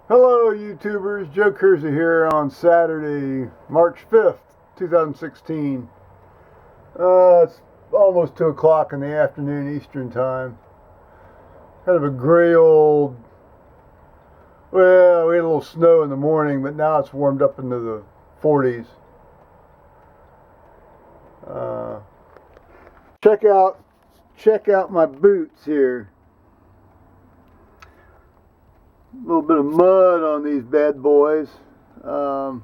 Hello YouTubers, Joe Kersey here on Saturday, March 5th, 2016. It's almost 2 o'clock in the afternoon Eastern Time. Kind of a gray old, well, we had a little snow in the morning, but now it's warmed up into the 40s. Uh, check out my boots here. A little bit of mud on these bad boys. I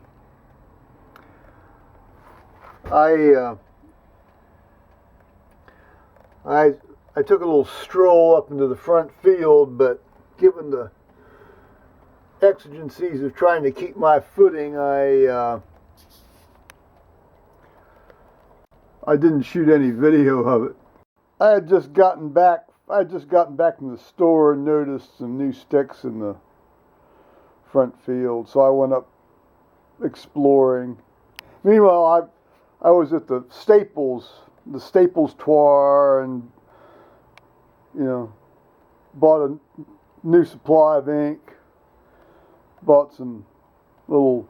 took a little stroll up into the front field, but given the exigencies of trying to keep my footing, I didn't shoot any video of it. I had just gotten back from the store and noticed some new sticks in the front field, so I went up exploring. Meanwhile, I was at the Staples tour, and bought a new supply of ink, bought some little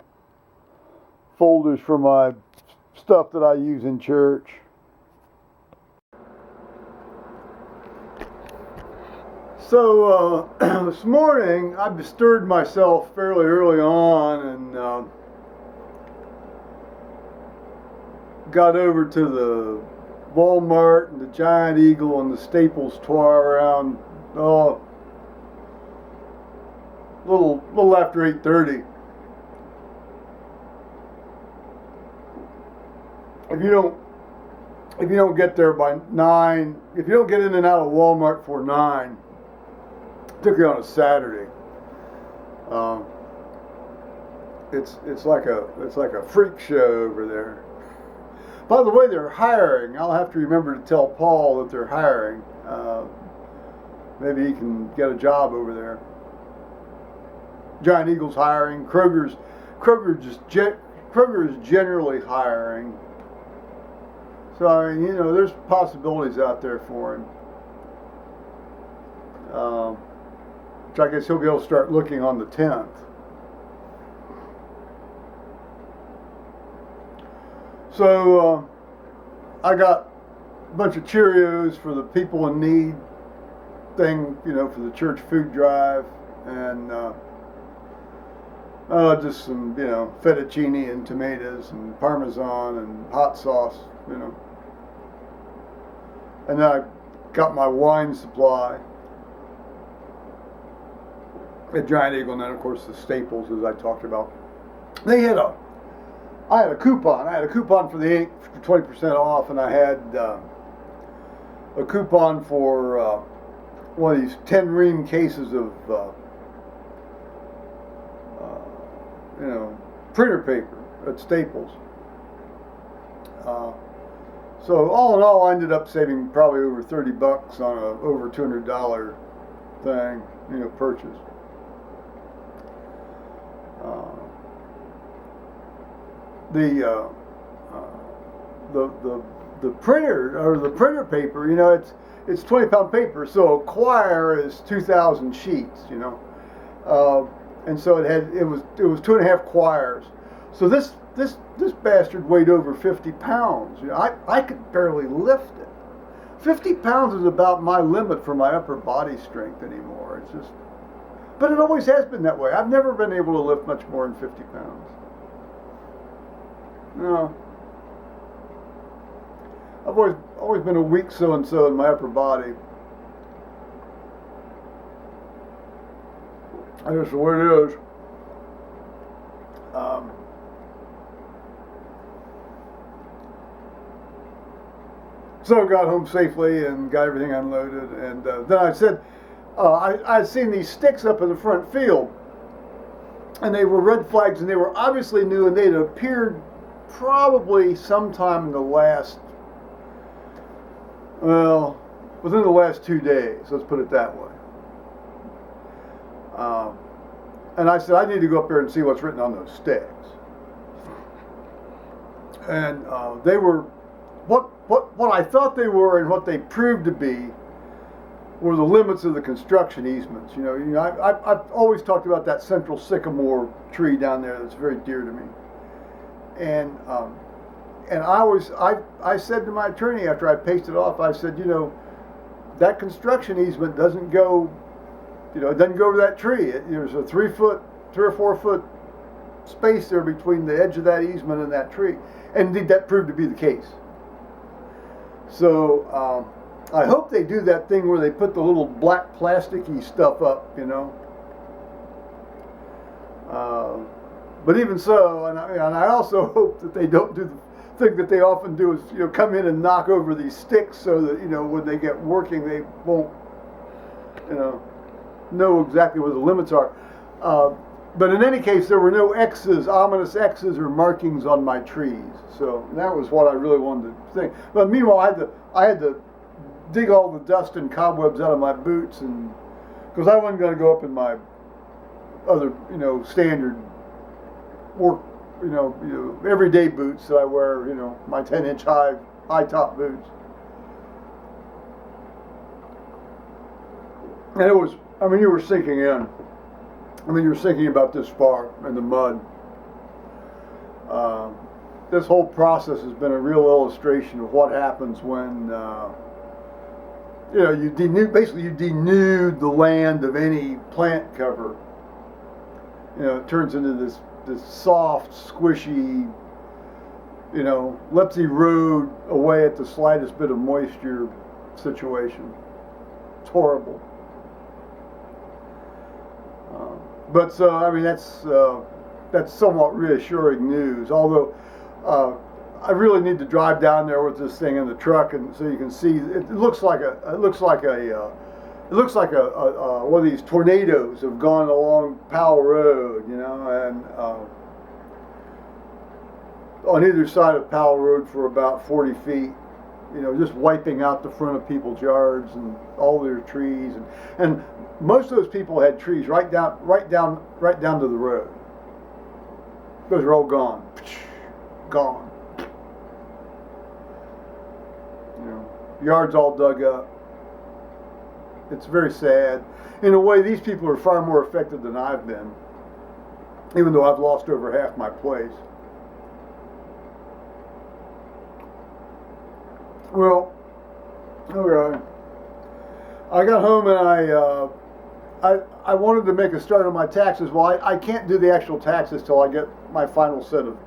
folders for my stuff that I use in church. So this morning I bestirred myself fairly early on and got over to the Wal-Mart and the Giant Eagle and the Staples tour around little after 8:30. If you don't get there by 9, if you don't get in and out of Walmart before 9, particularly on a Saturday, it's like a freak show over there. By the way, they're hiring. I'll have to remember to tell Paul that they're hiring. Maybe he can get a job over there. Giant Eagle's hiring. Kroger is generally hiring. So I mean, there's possibilities out there for him. Which I guess he'll be able to start looking on the 10th. So I got a bunch of Cheerios for the people in need thing, for the church food drive, and just some, fettuccine and tomatoes and Parmesan and hot sauce, And then I got my wine supply at Giant Eagle, and then of course the Staples, as I talked about. I had a coupon. I had a coupon for the ink for 20% off, and I had a coupon for one of these 10 ream cases of printer paper at Staples. So all in all, I ended up saving probably over $30 on a over $200 thing, purchase. The printer, or the printer paper, it's 20-pound paper, so a quire is 2,000 sheets, and so it was 2.5 quires. So this bastard weighed over 50 pounds. I could barely lift it. 50 pounds is about my limit for my upper body strength anymore. It's just, but it always has been that way. I've never been able to lift much more than 50 pounds. No. I've always been a weak so-and-so in my upper body. I just the way it is. So I got home safely and got everything unloaded, and then I said, I'd seen these sticks up in the front field, and they were red flags, and they were obviously new, and they'd appeared probably sometime in the last, within the last 2 days, let's put it that way. And I said, I need to go up there and see what's written on those sticks. And they were, what I thought they were and what they proved to be were the limits of the construction easements. I've always talked about that central sycamore tree down there that's very dear to me. And I said to my attorney after I pasted off, I said, that construction easement doesn't go, it doesn't go to that tree. There's a 3 or 4 foot space there between the edge of that easement and that tree. And indeed, that proved to be the case. So I hope they do that thing where they put the little black plasticky stuff up, But even so, and I also hope that they don't do the thing that they often do is, come in and knock over these sticks so that, when they get working, they won't, know exactly what the limits are. But in any case, there were no X's, ominous X's or markings on my trees. So that was what I really wanted to think. But meanwhile, I had to dig all the dust and cobwebs out of my boots, and because I wasn't going to go up in my other, standard work, everyday boots that I wear, my 10-inch high top boots. And it was, you were sinking in. You're sinking about this far in the mud. This whole process has been a real illustration of what happens when, you denude the land of any plant cover. It turns into this soft, squishy, let's erode away at the slightest bit of moisture situation. It's horrible. But so that's somewhat reassuring news. Although I really need to drive down there with this thing in the truck, and so you can see it looks like one of these tornadoes have gone along Powell Road, and on either side of Powell Road for about 40 feet. Just wiping out the front of people's yards and all their trees, and most of those people had trees right down to the road. Those are all gone, gone. Yards all dug up. It's very sad. In a way, these people are far more affected than I've been, even though I've lost over half my place. Well, okay. I got home and I wanted to make a start on my taxes. Well, I can't do the actual taxes till I get my final set of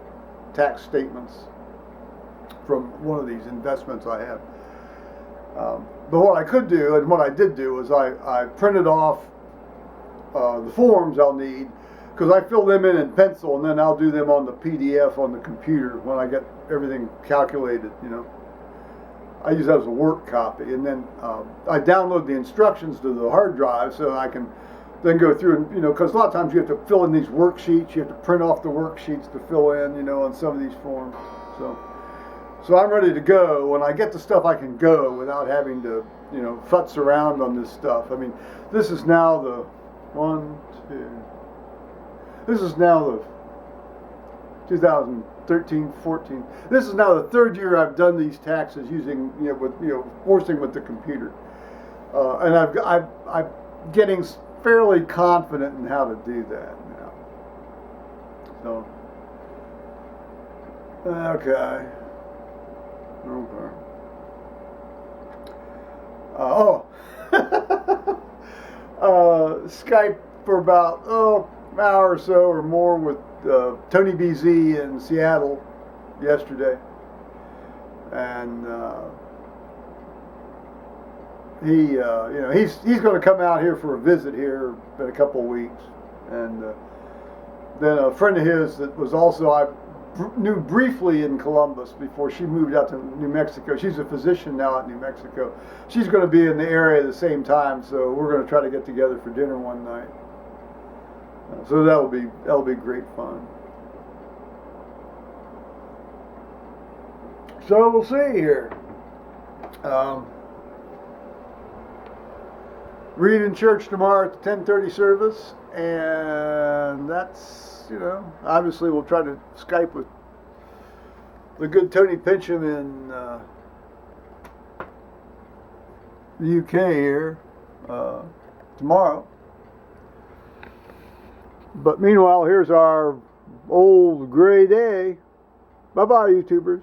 tax statements from one of these investments I have. But what I could do, and what I did do, is I printed off the forms I'll need, because I fill them in pencil, and then I'll do them on the PDF on the computer when I get everything calculated, I use that as a work copy, and then I download the instructions to the hard drive so I can then go through and, because a lot of times you have to fill in these worksheets, you have to print off the worksheets to fill in, on some of these forms. So I'm ready to go. When I get the stuff, I can go without having to, futz around on this stuff. This is now the this is now the 2013, 14. This is now the third year I've done these taxes using, forcing with the computer, and I'm getting fairly confident in how to do that now. So, okay. Skype for about an hour or so or more with Tony BZ in Seattle yesterday, and he's going to come out here for a visit here in a couple of weeks, and then a friend of his that was also I knew briefly in Columbus before she moved out to New Mexico. She's a physician now at New Mexico. She's going to be in the area at the same time, so we're going to try to get together for dinner one night. So that'll be great fun. So we'll see here. Reading church tomorrow at the 10:30 service, and that's, obviously we'll try to Skype with the good Tony Pincham in the UK here. tomorrow. But meanwhile, here's our old gray day. Bye-bye, YouTubers.